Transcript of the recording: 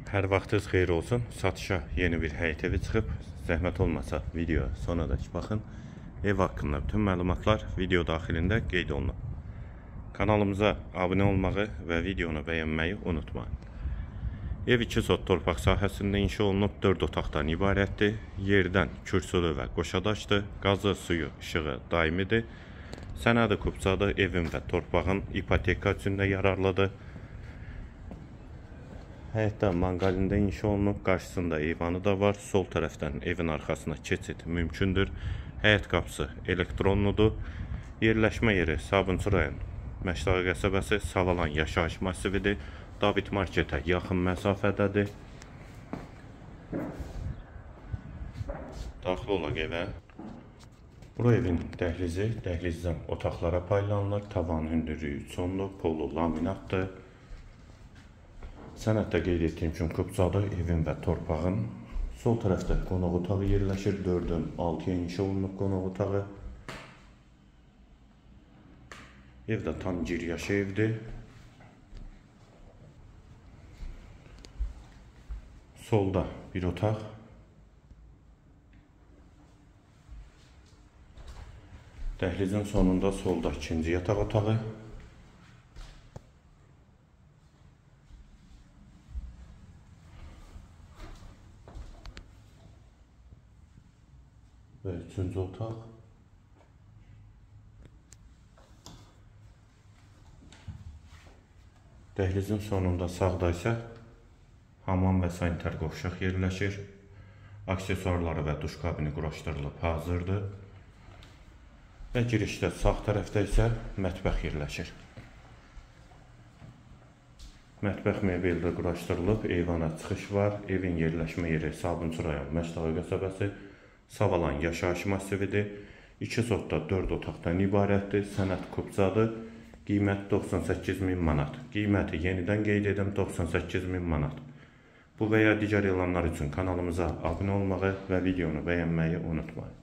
Hər vaxtınız xeyir olsun. Satışa yeni bir həyət evi çıxıb. Zəhmət olmasa video sonadək baxın. Ev haqqında bütün məlumatlar video daxilində qeyd olunub. Kanalımıza abunə olmağı və videonu bəyənməyi unutmayın. Ev 2 sot torpaq sahəsində inşa olunub, 4 otaqdan ibarətdir. Yerdən kürsülü və qoşadaşdır. Qazı, suyu, işığı daimidir. Sənədi kupçadır. Evin və torpağın ipoteka üçündə yararlıdır. Həyətdə manqalində inşa olunub, qarşısında eyvanı da var. Sol tərəfdən evin arxasına keçid mümkündür. Həyət qapısı elektronludur. Yerləşmə yeri Sabunçu rayon Məşdağı qəsəbəsi, Savalan yaşayış masividir. David marketə yaxın məsafədədir. Daxil olaq evə. Bura evin dəhlizi, dəhlizdən otaqlara paylanılır. Tavan hündürlüyü çonlu, polu laminatdır. Sənəddə qeyd etdiyim üçün kupçadır, evin və torpağın. Sol tərəfdə qonaq otağı yerləşir, 4-dən 6-ya inşa olunub qonaq otağı. Ev də tam giryaşı evdir. Solda bir otaq. Dəhlizin sonunda solda ikinci yataq otağı. Və üçüncü otaq. Dəhlizin sonunda sağda isə hamam və sanitar qovşaq yerləşir. Aksesuarları və duş kabini quraşdırılıb hazırdır. Və girişdə sağ tərəfdə isə mətbəx yerləşir. Mətbəx mebeldə quraşdırılıb, eyvana çıxış var. Evin yerləşmə yeri Sabunçu rayon Məşdağı qəsəbəsi, Savalan yaşayış masividir. 2 sotda 4 otaqdan ibarətdir. Sənəd kupçadır. Qiymət 98.000 manat. Qiyməti yenidən qeyd edim, 98.000 manat. Bu və ya digər elanlar üçün kanalımıza abunə olmağı və videonu bəyənməyi unutmayın.